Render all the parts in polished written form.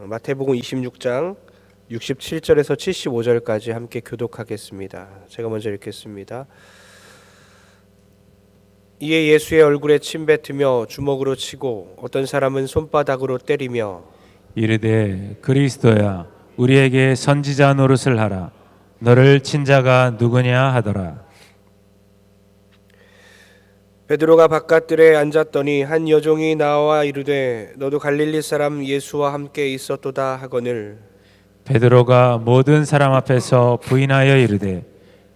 마태복음 26장 67절에서 75절까지 함께 교독하겠습니다. 제가 먼저 읽겠습니다. 이에 예수의 얼굴에 침뱉으며 주먹으로 치고 어떤 사람은 손바닥으로 때리며 이르되 그리스도야 우리에게 선지자 노릇을 하라. 너를 친 자가 누구냐 하더라. 베드로가 바깥들에 앉았더니 한 여종이 나와 이르되 너도 갈릴리 사람 예수와 함께 있었도다 하거늘 베드로가 모든 사람 앞에서 부인하여 이르되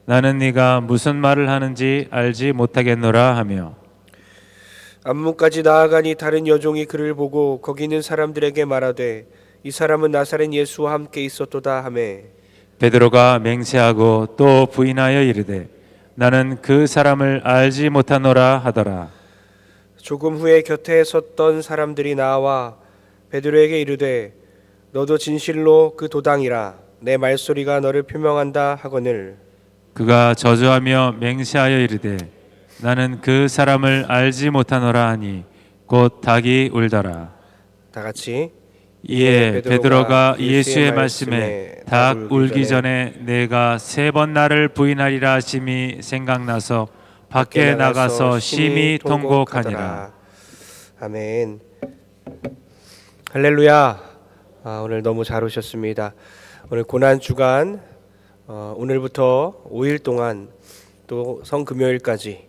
나는 네가 무슨 말을 하는지 알지 못하겠노라 하며 앞문까지 나아가니 다른 여종이 그를 보고 거기 있는 사람들에게 말하되 이 사람은 나사렛 예수와 함께 있었도다 하매 베드로가 맹세하고 또 부인하여 이르되 나는 그 사람을 알지 못하노라 하더라. 조금 후에 곁에 섰던 사람들이 나와 베드로에게 이르되 너도 진실로 그 도당이라 내 말소리가 너를 표명한다 하거늘 그가 저주하며 맹세하여 이르되 나는 그 사람을 알지 못하노라 하니 곧 닭이 울더라. 다 같이 이에 베드로가 예수의 말씀에 닭 울기 전에 내가 3번 나를 부인하리라 하심이 생각나서 밖에 나가서 심히 통곡하니라. 아멘. 할렐루야. 오늘 너무 잘 오셨습니다. 오늘 고난 주간 오늘부터 5일 동안 또 성금요일까지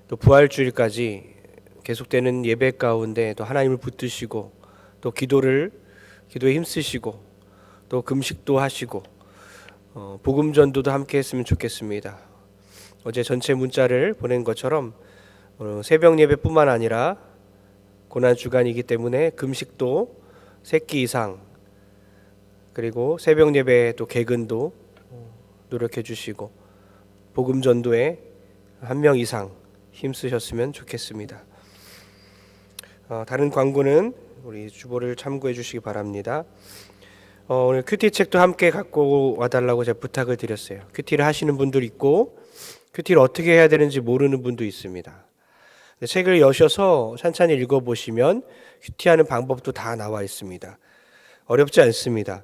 또 부활주일까지 계속되는 예배 가운데 또 하나님을 붙드시고 또 기도에 힘쓰시고 또 금식도 하시고 복음 전도도 함께 했으면 좋겠습니다. 어제 전체 문자를 보낸 것처럼 새벽 예배뿐만 아니라 고난 주간이기 때문에 금식도 3끼 이상 그리고 새벽 예배 또 개근도 노력해 주시고 복음 전도에 1명 이상 힘쓰셨으면 좋겠습니다. 다른 광고는 우리 주보를 참고해 주시기 바랍니다. 오늘 큐티 책도 함께 갖고 와달라고 제가 부탁을 드렸어요. 큐티를 하시는 분들 있고 큐티를 어떻게 해야 되는지 모르는 분도 있습니다. 책을 여셔서 찬찬히 읽어보시면 큐티하는 방법도 다 나와 있습니다. 어렵지 않습니다.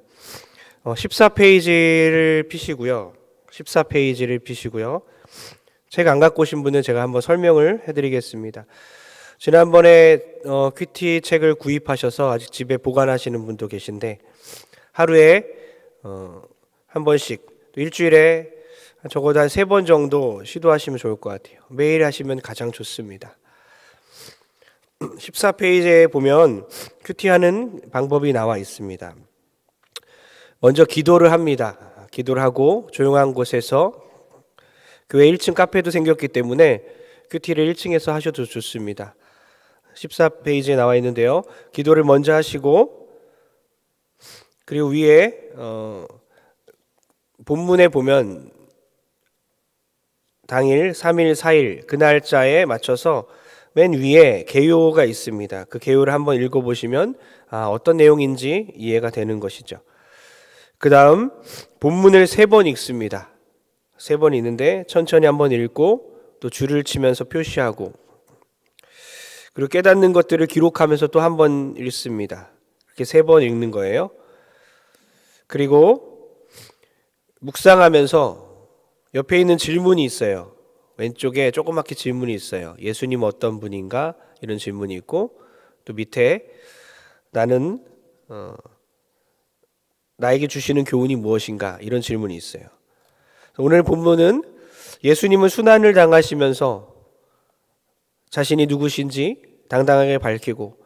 14페이지를 피시고요. 14페이지를 피시고요. 책 안 갖고 오신 분은 제가 한번 설명을 해드리겠습니다. 지난번에 큐티 책을 구입하셔서 아직 집에 보관하시는 분도 계신데 하루에 한 번씩 일주일에 적어도 한 3번 정도 시도하시면 좋을 것 같아요. 매일 하시면 가장 좋습니다. 14페이지에 보면 큐티하는 방법이 나와 있습니다. 먼저 기도를 합니다. 기도를 하고 조용한 곳에서 교회 1층 카페도 생겼기 때문에 큐티를 1층에서 하셔도 좋습니다. 14페이지에 나와 있는데요. 기도를 먼저 하시고 그리고 위에 본문에 보면 당일 3일 4일 그 날짜에 맞춰서 맨 위에 개요가 있습니다. 그 개요를 한번 읽어보시면 어떤 내용인지 이해가 되는 것이죠. 그 다음 본문을 3번 읽습니다. 3번 읽는데 천천히 한번 읽고 또 줄을 치면서 표시하고 그리고 깨닫는 것들을 기록하면서 또 한 번 읽습니다. 이렇게 3번 읽는 거예요. 그리고 묵상하면서 옆에 있는 질문이 있어요. 왼쪽에 조그맣게 질문이 있어요. 예수님 어떤 분인가? 이런 질문이 있고 또 밑에 나는 나에게 주시는 교훈이 무엇인가? 이런 질문이 있어요. 오늘 본문은 예수님은 순환을 당하시면서 자신이 누구신지 당당하게 밝히고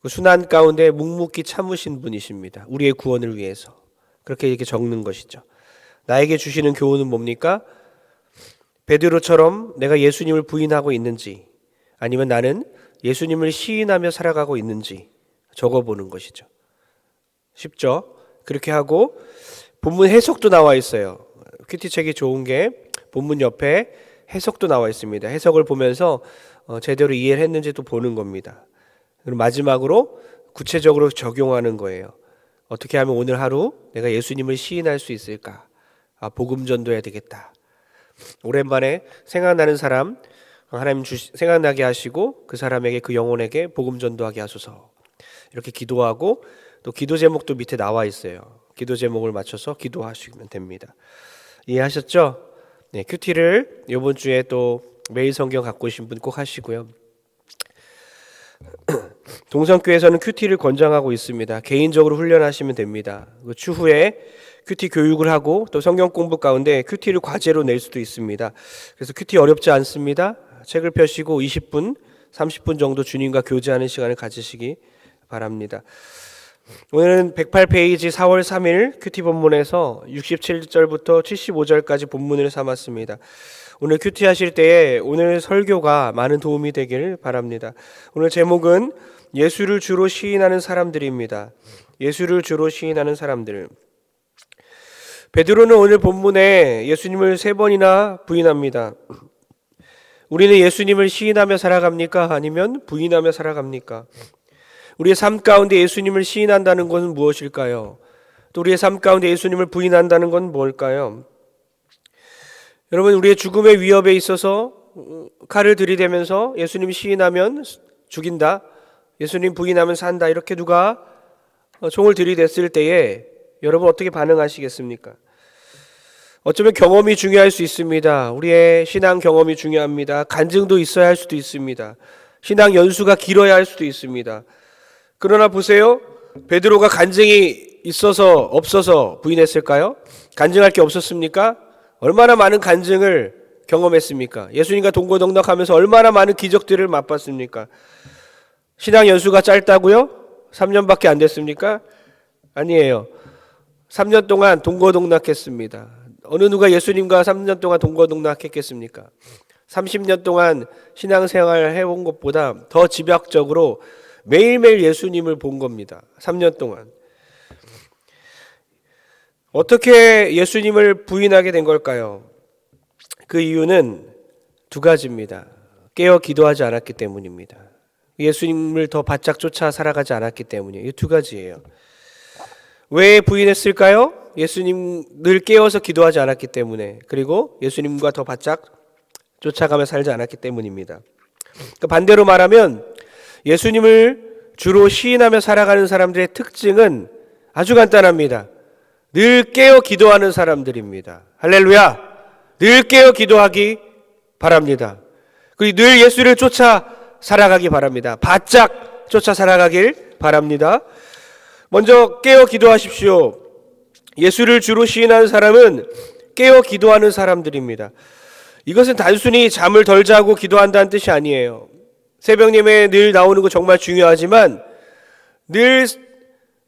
그 순환 가운데 묵묵히 참으신 분이십니다. 우리의 구원을 위해서. 그렇게 이렇게 적는 것이죠. 나에게 주시는 교훈은 뭡니까? 베드로처럼 내가 예수님을 부인하고 있는지 아니면 나는 예수님을 시인하며 살아가고 있는지 적어보는 것이죠. 쉽죠? 그렇게 하고 본문 해석도 나와 있어요. 큐티 책이 좋은 게 본문 옆에 해석도 나와 있습니다. 해석을 보면서 제대로 이해를 했는지도 보는 겁니다. 그리고 마지막으로 구체적으로 적용하는 거예요. 어떻게 하면 오늘 하루 내가 예수님을 시인할 수 있을까? 복음 전도해야 되겠다. 오랜만에 생각나는 사람 하나님 생각나게 하시고 그 사람에게 그 영혼에게 복음 전도하게 하소서. 이렇게 기도하고 또 기도 제목도 밑에 나와 있어요. 기도 제목을 맞춰서 기도하시면 됩니다. 이해하셨죠? 네, 큐티를 이번 주에 또 매일 성경 갖고 오신 분 꼭 하시고요. 동성교회에서는 큐티를 권장하고 있습니다. 개인적으로 훈련하시면 됩니다. 추후에 큐티 교육을 하고 또 성경 공부 가운데 큐티를 과제로 낼 수도 있습니다. 그래서 큐티 어렵지 않습니다. 책을 펴시고 20분, 30분 정도 주님과 교제하는 시간을 가지시기 바랍니다. 오늘은 108페이지 4월 3일 큐티 본문에서 67절부터 75절까지 본문을 삼았습니다. 오늘 큐티 하실 때에 오늘 설교가 많은 도움이 되길 바랍니다. 오늘 제목은 예수를 주로 시인하는 사람들입니다. 예수를 주로 시인하는 사람들. 베드로는 오늘 본문에 예수님을 3번이나 부인합니다. 우리는 예수님을 시인하며 살아갑니까? 아니면 부인하며 살아갑니까? 우리의 삶 가운데 예수님을 시인한다는 것은 무엇일까요? 또 우리의 삶 가운데 예수님을 부인한다는 건 뭘까요? 여러분, 우리의 죽음의 위협에 있어서 칼을 들이대면서 예수님 시인하면 죽인다, 예수님 부인하면 산다, 이렇게 누가 총을 들이댔을 때에 여러분 어떻게 반응하시겠습니까? 어쩌면 경험이 중요할 수 있습니다. 우리의 신앙 경험이 중요합니다. 간증도 있어야 할 수도 있습니다. 신앙 연수가 길어야 할 수도 있습니다. 그러나 보세요. 베드로가 간증이 있어서 없어서 부인했을까요? 간증할 게 없었습니까? 얼마나 많은 간증을 경험했습니까? 예수님과 동고동락하면서 얼마나 많은 기적들을 맛봤습니까? 신앙 연수가 짧다고요? 3년밖에 안 됐습니까? 아니에요. 3년 동안 동고동락했습니다. 어느 누가 예수님과 3년 동안 동고동락했겠습니까? 30년 동안 신앙생활을 해온 것보다 더 집약적으로 매일매일 예수님을 본 겁니다. 3년 동안. 어떻게 예수님을 부인하게 된 걸까요? 그 이유는 2가지입니다. 깨어 기도하지 않았기 때문입니다. 예수님을 더 바짝 쫓아 살아가지 않았기 때문이에요. 이 2가지예요. 왜 부인했을까요? 예수님 늘 깨어서 기도하지 않았기 때문에, 그리고 예수님과 더 바짝 쫓아가며 살지 않았기 때문입니다. 그러니까 반대로 말하면 예수님을 주로 시인하며 살아가는 사람들의 특징은 아주 간단합니다. 늘 깨어 기도하는 사람들입니다. 할렐루야! 늘 깨어 기도하기 바랍니다. 그리고 늘 예수를 쫓아 살아가기 바랍니다. 바짝 쫓아 살아가길 바랍니다. 먼저 깨어 기도하십시오. 예수를 주로 시인하는 사람은 깨어 기도하는 사람들입니다. 이것은 단순히 잠을 덜 자고 기도한다는 뜻이 아니에요. 새벽 예배에 늘 나오는 거 정말 중요하지만 늘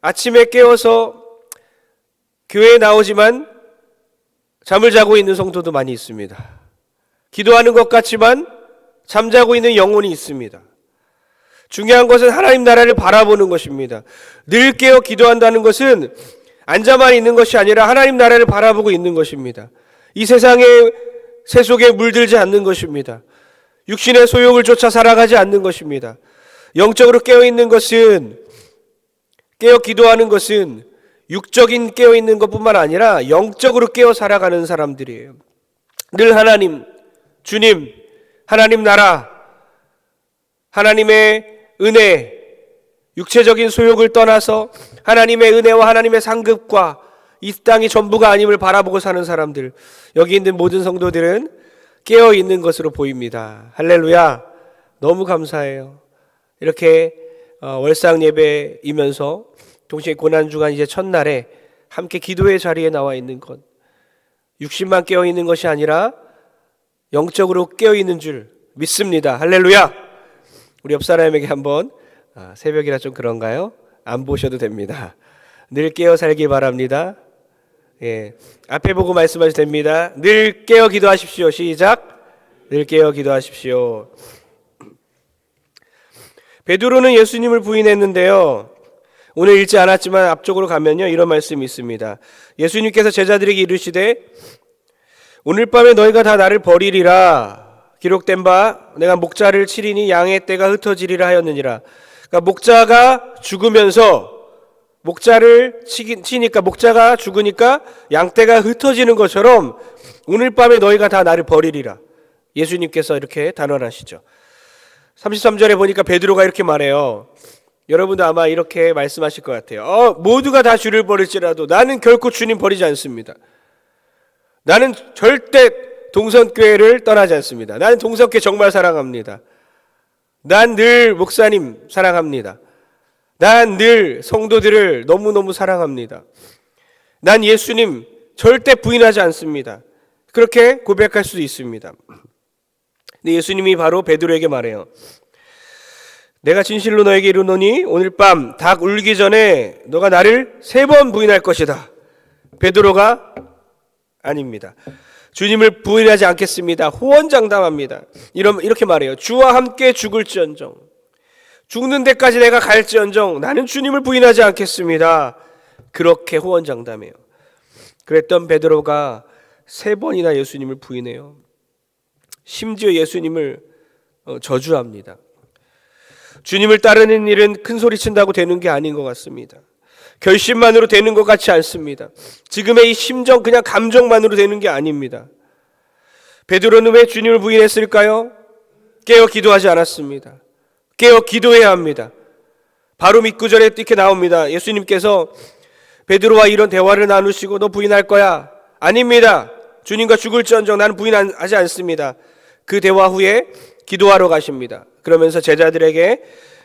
아침에 깨어서 교회에 나오지만 잠을 자고 있는 성도도 많이 있습니다. 기도하는 것 같지만 잠자고 있는 영혼이 있습니다. 중요한 것은 하나님 나라를 바라보는 것입니다. 늘 깨어 기도한다는 것은 앉아만 있는 것이 아니라 하나님 나라를 바라보고 있는 것입니다. 이 세상의 세속에 물들지 않는 것입니다. 육신의 소욕을 쫓아 살아가지 않는 것입니다. 영적으로 깨어있는 것은, 깨어 기도하는 것은 육적인 깨어있는 것뿐만 아니라 영적으로 깨어 살아가는 사람들이에요. 늘 하나님, 주님, 하나님 나라, 하나님의 은혜, 육체적인 소욕을 떠나서 하나님의 은혜와 하나님의 상급과 이 땅이 전부가 아님을 바라보고 사는 사람들, 여기 있는 모든 성도들은 깨어 있는 것으로 보입니다. 할렐루야! 너무 감사해요. 이렇게 월상 예배이면서 동시에 고난주간 이제 첫날에 함께 기도의 자리에 나와 있는 것, 육신만 깨어 있는 것이 아니라 영적으로 깨어 있는 줄 믿습니다. 할렐루야! 우리 옆 사람에게 한번, 새벽이라 좀 그런가요? 안 보셔도 됩니다. 늘 깨어 살기 바랍니다. 예, 앞에 보고 말씀하셔도 됩니다. 늘 깨어 기도하십시오. 시작. 늘 깨어 기도하십시오. 베드로는 예수님을 부인했는데요. 오늘 읽지 않았지만 앞쪽으로 가면요, 이런 말씀이 있습니다. 예수님께서 제자들에게 이르시되 오늘 밤에 너희가 다 나를 버리리라. 기록된 바 내가 목자를 치리니 양의 떼가 흩어지리라 하였느니라. 그러니까 목자가 죽으면서 목자를 치니까, 목자가 죽으니까 양떼가 흩어지는 것처럼 오늘 밤에 너희가 다 나를 버리리라. 예수님께서 이렇게 단언하시죠. 33절에 보니까 베드로가 이렇게 말해요. 여러분도 아마 이렇게 말씀하실 것 같아요. 모두가 다 주를 버릴지라도 나는 결코 주님 버리지 않습니다. 나는 절대 동성교회를 떠나지 않습니다. 나는 동성교회 정말 사랑합니다. 난 늘 목사님 사랑합니다. 난 늘 성도들을 너무너무 사랑합니다. 난 예수님 절대 부인하지 않습니다. 그렇게 고백할 수도 있습니다. 근데 예수님이 바로 베드로에게 말해요. 내가 진실로 너에게 이르노니 오늘 밤 닭 울기 전에 너가 나를 3번 부인할 것이다. 베드로가 아닙니다. 주님을 부인하지 않겠습니다. 호언장담합니다. 이렇게 말해요. 주와 함께 죽을지언정, 죽는 데까지 내가 갈지언정 나는 주님을 부인하지 않겠습니다. 그렇게 호언장담해요. 그랬던 베드로가 3번이나 예수님을 부인해요. 심지어 예수님을 저주합니다. 주님을 따르는 일은 큰 소리 친다고 되는 게 아닌 것 같습니다. 결심만으로 되는 것 같지 않습니다. 지금의 이 심정, 그냥 감정만으로 되는 게 아닙니다. 베드로는 왜 주님을 부인했을까요? 깨어 기도하지 않았습니다. 깨어 기도해야 합니다. 바로 밑구절에 이렇게 나옵니다. 예수님께서 베드로와 이런 대화를 나누시고 너 부인할 거야? 아닙니다. 주님과 죽을지언정 나는 부인하지 않습니다. 그 대화 후에 기도하러 가십니다. 그러면서 제자들에게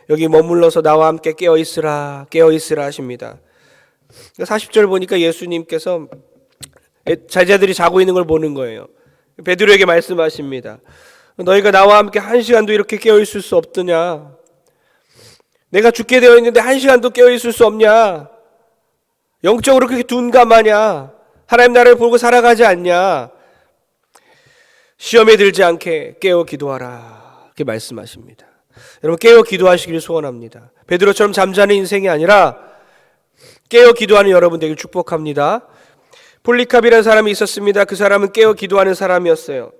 여기 머물러서 나와 함께 깨어있으라 하십니다. 40절 보니까 예수님께서 제자들이 자고 있는 걸 보는 거예요. 베드로에게 말씀하십니다. 너희가 나와 함께 1시간도 이렇게 깨어있을 수 없더냐? 내가 죽게 되어 있는데 1시간도 깨어있을 수 없냐? 영적으로 그렇게 둔감하냐? 하나님 나라를 보고 살아가지 않냐? 시험에 들지 않게 깨어 기도하라. 이렇게 말씀하십니다. 여러분 깨어 기도하시기를 소원합니다. 베드로처럼 잠자는 인생이 아니라 깨어 기도하는 여러분 되길 축복합니다. 폴리캅이라는 사람이 있었습니다. 그 사람은 깨어 기도하는 사람이었어요.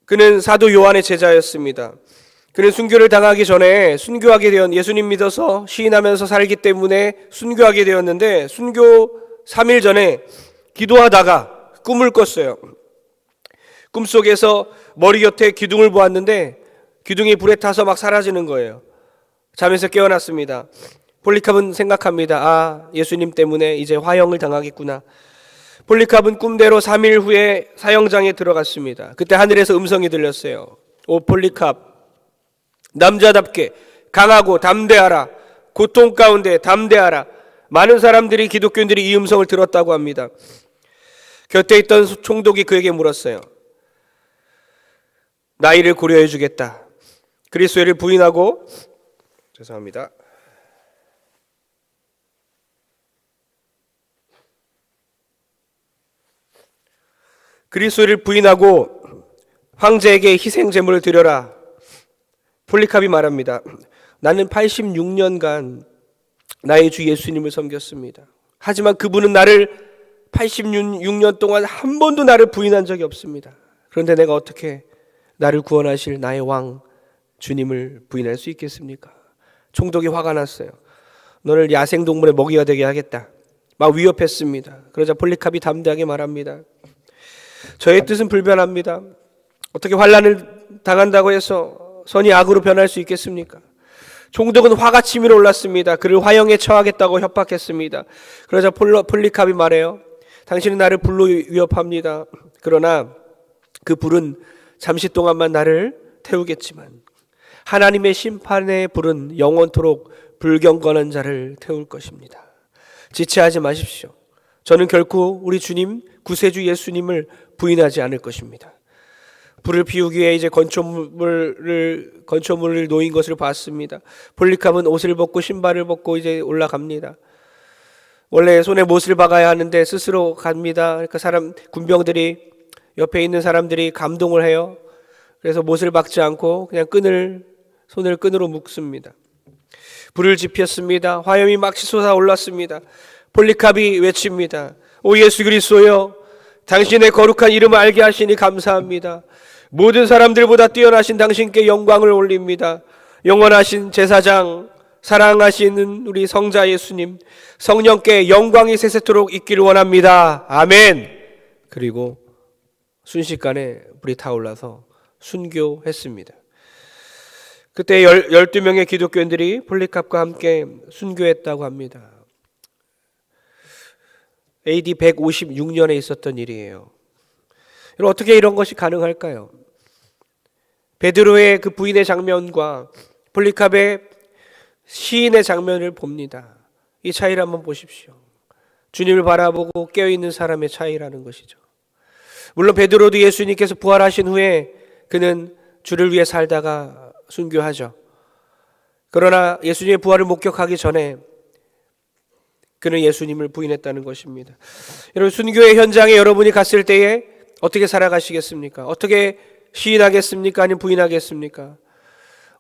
그는 사도 요한의 제자였습니다. 그는 순교를 당하기 전에 순교하게 되었, 예수님 믿어서 시인하면서 살기 때문에 순교하게 되었는데 순교 3일 전에 기도하다가 꿈을 꿨어요. 꿈속에서 머리 곁에 기둥을 보았는데 기둥이 불에 타서 막 사라지는 거예요. 잠에서 깨어났습니다. 폴리캅은 생각합니다. 예수님 때문에 이제 화형을 당하겠구나. 폴리캅은 꿈대로 3일 후에 사형장에 들어갔습니다. 그때 하늘에서 음성이 들렸어요. 오 폴리캅, 남자답게 강하고 담대하라. 고통 가운데 담대하라. 많은 사람들이, 기독교인들이 이 음성을 들었다고 합니다. 곁에 있던 총독이 그에게 물었어요. 나이를 고려해 주겠다. 그리스도를 부인하고 죄송합니다. 그리스도를 부인하고 황제에게 희생 제물을 드려라. 폴리캅이 말합니다. 나는 86년간 나의 주 예수님을 섬겼습니다. 하지만 그분은 나를 86년 동안 한 번도 나를 부인한 적이 없습니다. 그런데 내가 어떻게 나를 구원하실 나의 왕 주님을 부인할 수 있겠습니까? 총독이 화가 났어요. 너를 야생동물의 먹이가 되게 하겠다. 막 위협했습니다. 그러자 폴리캅이 담대하게 말합니다. 저의 뜻은 불변합니다. 어떻게 환난을 당한다고 해서 선이 악으로 변할 수 있겠습니까? 총독은 화가 치밀어 올랐습니다. 그를 화형에 처하겠다고 협박했습니다. 그러자 폴리캅이 말해요. 당신은 나를 불로 위협합니다. 그러나 그 불은 잠시 동안만 나를 태우겠지만 하나님의 심판의 불은 영원토록 불경건한 자를 태울 것입니다. 지체하지 마십시오. 저는 결코 우리 주님 구세주 예수님을 부인하지 않을 것입니다. 불을 피우기 위해 이제 건초물을 놓인 것을 봤습니다. 폴리캅은 옷을 벗고 신발을 벗고 이제 올라갑니다. 원래 손에 못을 박아야 하는데 스스로 갑니다. 그러니까 군병들이 옆에 있는 사람들이 감동을 해요. 그래서 못을 박지 않고 그냥 손을 끈으로 묶습니다. 불을 지폈습니다. 화염이 막 치솟아 올랐습니다. 폴리캅이 외칩니다. 오 예수 그리스도여, 당신의 거룩한 이름을 알게 하시니 감사합니다. 모든 사람들보다 뛰어나신 당신께 영광을 올립니다. 영원하신 제사장, 사랑하시는 우리 성자 예수님, 성령께 영광이 세세토록 있기를 원합니다. 아멘. 그리고 순식간에 불이 타올라서 순교했습니다. 그때 12명의 기독교인들이 폴리캅과 함께 순교했다고 합니다. AD 156년에 있었던 일이에요. 어떻게 이런 것이 가능할까요? 베드로의 그 부인의 장면과 폴리캅의 시인의 장면을 봅니다. 이 차이를 한번 보십시오. 주님을 바라보고 깨어있는 사람의 차이라는 것이죠. 물론 베드로도 예수님께서 부활하신 후에 그는 주를 위해 살다가 순교하죠. 그러나 예수님의 부활을 목격하기 전에 그는 예수님을 부인했다는 것입니다. 여러분, 순교의 현장에 여러분이 갔을 때에 어떻게 살아가시겠습니까? 어떻게 시인하겠습니까? 아니면 부인하겠습니까?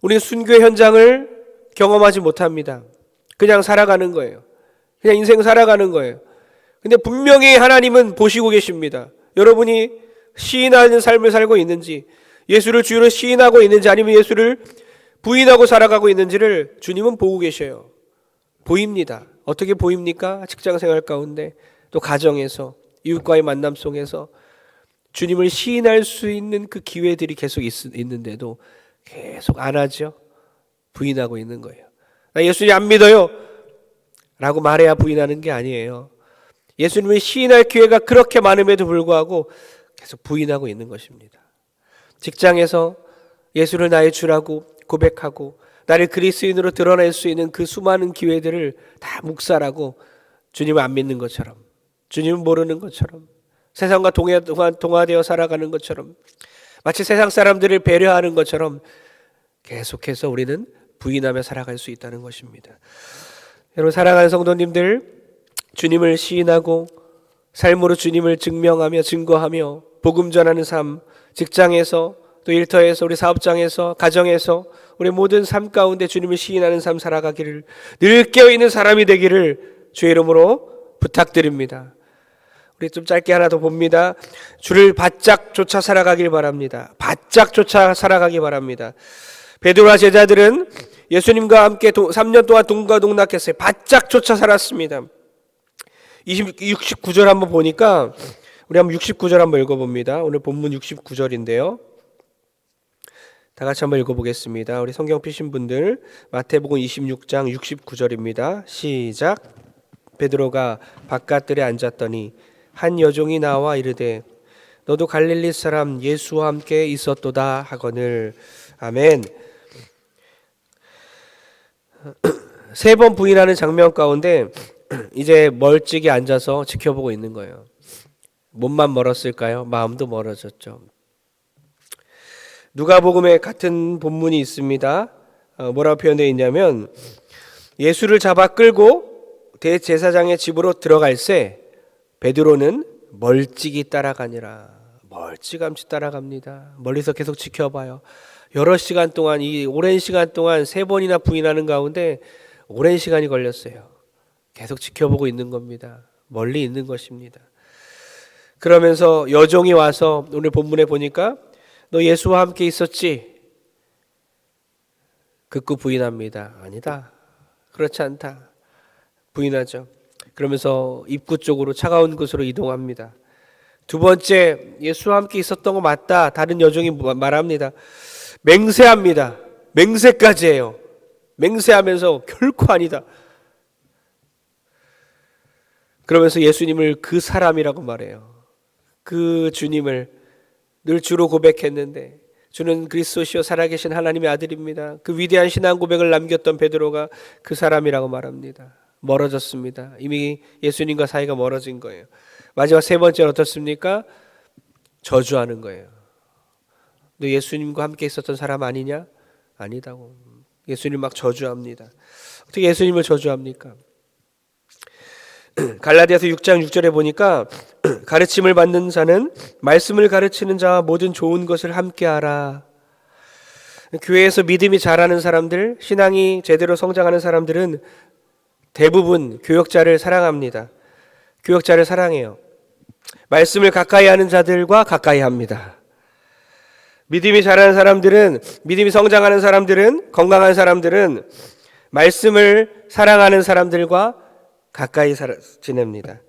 우리는 순교의 현장을 경험하지 못합니다. 그냥 살아가는 거예요. 그냥 인생 살아가는 거예요. 근데 분명히 하나님은 보시고 계십니다. 여러분이 시인하는 삶을 살고 있는지, 예수를 주로 시인하고 있는지, 아니면 예수를 부인하고 살아가고 있는지를 주님은 보고 계셔요. 보입니다. 어떻게 보입니까? 직장생활 가운데, 또 가정에서, 이웃과의 만남 속에서 주님을 시인할 수 있는 그 기회들이 계속 있는데도 계속 안 하죠. 부인하고 있는 거예요. 나 예수님 안 믿어요 라고 말해야 부인하는 게 아니에요. 예수님을 시인할 기회가 그렇게 많음에도 불구하고 계속 부인하고 있는 것입니다. 직장에서 예수를 나의 주라고 고백하고 나를 그리스도인으로 드러낼 수 있는 그 수많은 기회들을 다 묵살하고 주님을 안 믿는 것처럼, 주님을 모르는 것처럼, 세상과 동화되어 살아가는 것처럼, 마치 세상 사람들을 배려하는 것처럼 계속해서 우리는 부인하며 살아갈 수 있다는 것입니다. 여러분, 사랑하는 성도님들, 주님을 시인하고 삶으로 주님을 증명하며 증거하며 복음 전하는 삶, 직장에서 또 일터에서, 우리 사업장에서, 가정에서, 우리 모든 삶 가운데 주님을 시인하는 삶 살아가기를, 늘 깨어있는 사람이 되기를 주의 이름으로 부탁드립니다. 우리 좀 짧게 하나 더 봅니다. 주를 바짝 쫓아 살아가길 바랍니다. 바짝 쫓아 살아가기 바랍니다. 베드로와 제자들은 예수님과 함께 3년 동안 동거동락했어요. 바짝 쫓아 살았습니다. 69절 한번 보니까, 우리 한번 69절 한번 읽어봅니다. 오늘 본문 69절인데요. 다 같이 한번 읽어보겠습니다. 우리 성경 피신 분들, 마태복음 26장 69절입니다. 시작. 베드로가 바깥들에 앉았더니 한 여종이 나와 이르되 너도 갈릴리 사람 예수와 함께 있었도다 하거늘. 아멘. 세 번 부인하는 장면 가운데 이제 멀찍이 앉아서 지켜보고 있는 거예요. 몸만 멀었을까요? 마음도 멀어졌죠. 누가복음에 같은 본문이 있습니다. 뭐라고 표현되어 있냐면, 예수를 잡아 끌고 대제사장의 집으로 들어갈새 베드로는 멀찍이 따라가니라. 멀찌감치 따라갑니다. 멀리서 계속 지켜봐요. 여러 시간 동안, 이 오랜 시간 동안 3번이나 부인하는 가운데 오랜 시간이 걸렸어요. 계속 지켜보고 있는 겁니다. 멀리 있는 것입니다. 그러면서 여종이 와서 오늘 본문에 보니까 너 예수와 함께 있었지? 극구 부인합니다. 아니다. 그렇지 않다. 부인하죠. 그러면서 입구 쪽으로, 차가운 곳으로 이동합니다. 두 번째, 예수와 함께 있었던 거 맞다. 다른 여종이 말합니다. 맹세합니다. 맹세까지 해요. 맹세하면서 결코 아니다. 그러면서 예수님을 그 사람이라고 말해요. 그 주님을 늘 주로 고백했는데, 주는 그리스도시요 살아계신 하나님의 아들입니다. 그 위대한 신앙 고백을 남겼던 베드로가 그 사람이라고 말합니다. 멀어졌습니다. 이미 예수님과 사이가 멀어진 거예요. 마지막 세 번째는 어떻습니까? 저주하는 거예요. 너 예수님과 함께 있었던 사람 아니냐? 아니다고. 예수님 막 저주합니다. 어떻게 예수님을 저주합니까? 갈라디아서 6장 6절에 보니까 가르침을 받는 자는 말씀을 가르치는 자와 모든 좋은 것을 함께 하라. 교회에서 믿음이 자라는 사람들, 신앙이 제대로 성장하는 사람들은 대부분 교역자를 사랑합니다. 교역자를 사랑해요. 말씀을 가까이 하는 자들과 가까이 합니다. 믿음이 자라는 사람들은, 믿음이 성장하는 사람들은, 건강한 사람들은 말씀을 사랑하는 사람들과 가까이 지냅니다.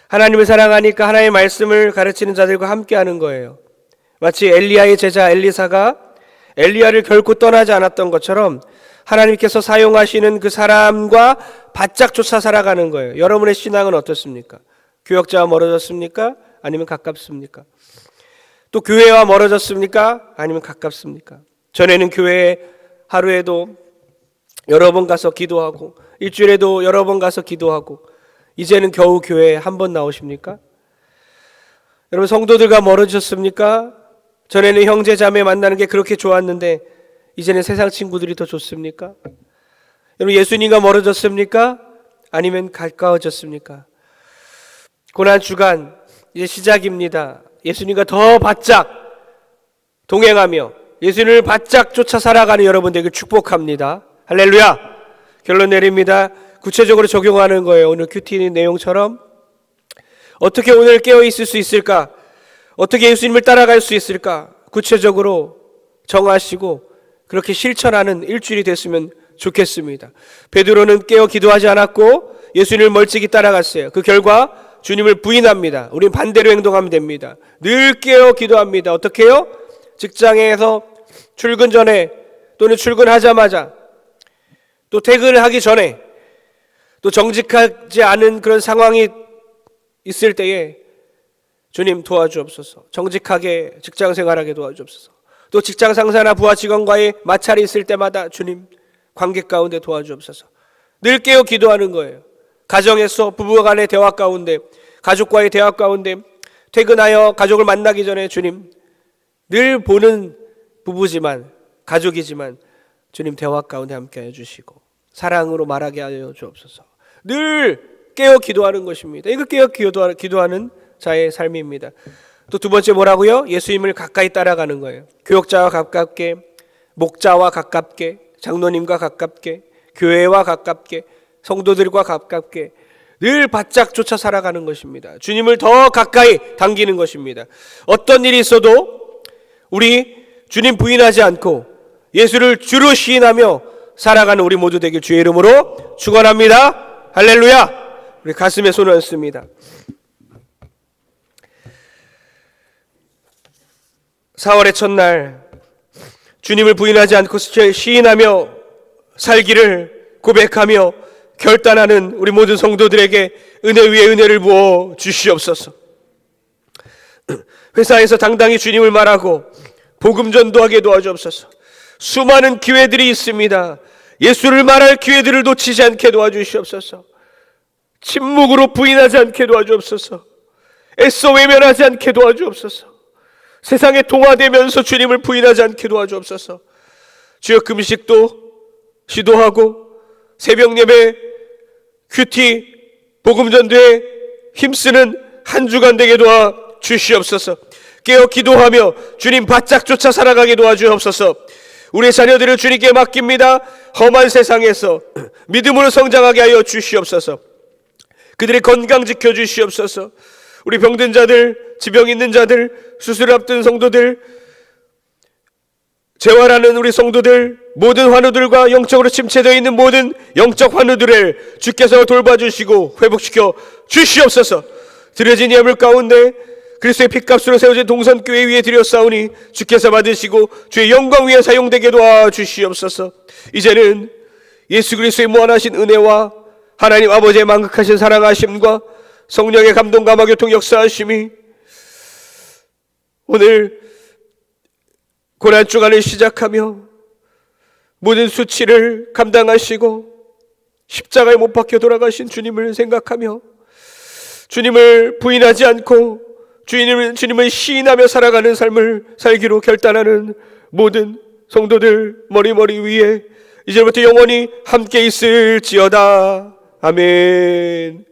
하나님을 사랑하니까 하나님의 말씀을 가르치는 자들과 함께하는 거예요. 마치 엘리야의 제자 엘리사가 엘리야를 결코 떠나지 않았던 것처럼 하나님께서 사용하시는 그 사람과 바짝 쫓아 살아가는 거예요. 여러분의 신앙은 어떻습니까? 교역자와 멀어졌습니까? 아니면 가깝습니까? 또 교회와 멀어졌습니까? 아니면 가깝습니까? 전에는 교회에 하루에도 여러 번 가서 기도하고 일주일에도 여러 번 가서 기도하고 이제는 겨우 교회에 한 번 나오십니까? 여러분 성도들과 멀어지셨습니까? 전에는 형제 자매 만나는 게 그렇게 좋았는데 이제는 세상 친구들이 더 좋습니까? 여러분 예수님과 멀어졌습니까? 아니면 가까워졌습니까? 고난주간 이제 시작입니다. 예수님과 더 바짝 동행하며 예수님을 바짝 쫓아 살아가는 여러분 되길 축복합니다. 할렐루야. 결론 내립니다. 구체적으로 적용하는 거예요. 오늘 큐티 내용처럼 어떻게 오늘 깨어 있을 수 있을까? 어떻게 예수님을 따라갈 수 있을까? 구체적으로 정하시고 그렇게 실천하는 일주일이 됐으면 좋겠습니다. 베드로는 깨어 기도하지 않았고 예수님을 멀찍이 따라갔어요. 그 결과 주님을 부인합니다. 우리는 반대로 행동하면 됩니다. 늘 깨어 기도합니다. 어떻게 해요? 직장에서 출근 전에 또는 출근하자마자 또 퇴근을 하기 전에 또 정직하지 않은 그런 상황이 있을 때에 주님 도와주옵소서. 정직하게 직장 생활하게 도와주옵소서. 또 직장 상사나 부하 직원과의 마찰이 있을 때마다 주님 관계 가운데 도와주옵소서. 늘 깨어 기도하는 거예요. 가정에서 부부간의 대화 가운데 가족과의 대화 가운데 퇴근하여 가족을 만나기 전에 주님 늘 보는 부부지만 가족이지만 주님 대화 가운데 함께 해주시고 사랑으로 말하게 하여 주옵소서. 늘 깨어 기도하는 것입니다. 이거 깨어 기도하는 자의 삶입니다. 또 두 번째 뭐라고요? 예수님을 가까이 따라가는 거예요. 교역자와 가깝게, 목자와 가깝게, 장로님과 가깝게, 교회와 가깝게, 성도들과 가깝게 늘 바짝 쫓아 살아가는 것입니다. 주님을 더 가까이 당기는 것입니다. 어떤 일이 있어도 우리 주님 부인하지 않고 예수를 주로 시인하며 살아가는 우리 모두 되길 주의 이름으로 축원합니다. 할렐루야. 우리 가슴에 손을 얹습니다. 4월의 첫날 주님을 부인하지 않고 시인하며 살기를 고백하며 결단하는 우리 모든 성도들에게 은혜 위에 은혜를 부어 주시옵소서. 회사에서 당당히 주님을 말하고 복음 전도하게 도와주옵소서. 수많은 기회들이 있습니다. 예수를 말할 기회들을 놓치지 않게 도와주시옵소서. 침묵으로 부인하지 않게 도와주옵소서. 애써 외면하지 않게 도와주옵소서. 세상에 동화되면서 주님을 부인하지 않게 도와주옵소서. 주여 금식도 시도하고 새벽 예배, 큐티, 복음전도에 힘쓰는 한 주간 되게 도와 주시옵소서. 깨어 기도하며 주님 바짝 쫓아 살아가게 도와주옵소서. 우리의 자녀들을 주님께 맡깁니다. 험한 세상에서 믿음으로 성장하게 하여 주시옵소서. 그들의 건강 지켜주시옵소서. 우리 병든 자들, 지병 있는 자들, 수술 앞둔 성도들, 재활하는 우리 성도들, 모든 환우들과 영적으로 침체되어 있는 모든 영적 환우들을 주께서 돌봐주시고 회복시켜 주시옵소서. 드려진 예물 가운데 그리스도의 핏값으로 세워진 동선교회 위에 드렸사오니 주께서 받으시고 주의 영광 위에 사용되게 도와주시옵소서. 이제는 예수 그리스도의 무한하신 은혜와 하나님 아버지의 만극하신 사랑하심과 성령의 감동과 교통 역사하심이 오늘 고난주간을 시작하며 모든 수치를 감당하시고 십자가에 못 박혀 돌아가신 주님을 생각하며 주님을 부인하지 않고 주님을 시인하며 살아가는 삶을 살기로 결단하는 모든 성도들 머리 위에 이제부터 영원히 함께 있을지어다. 아멘.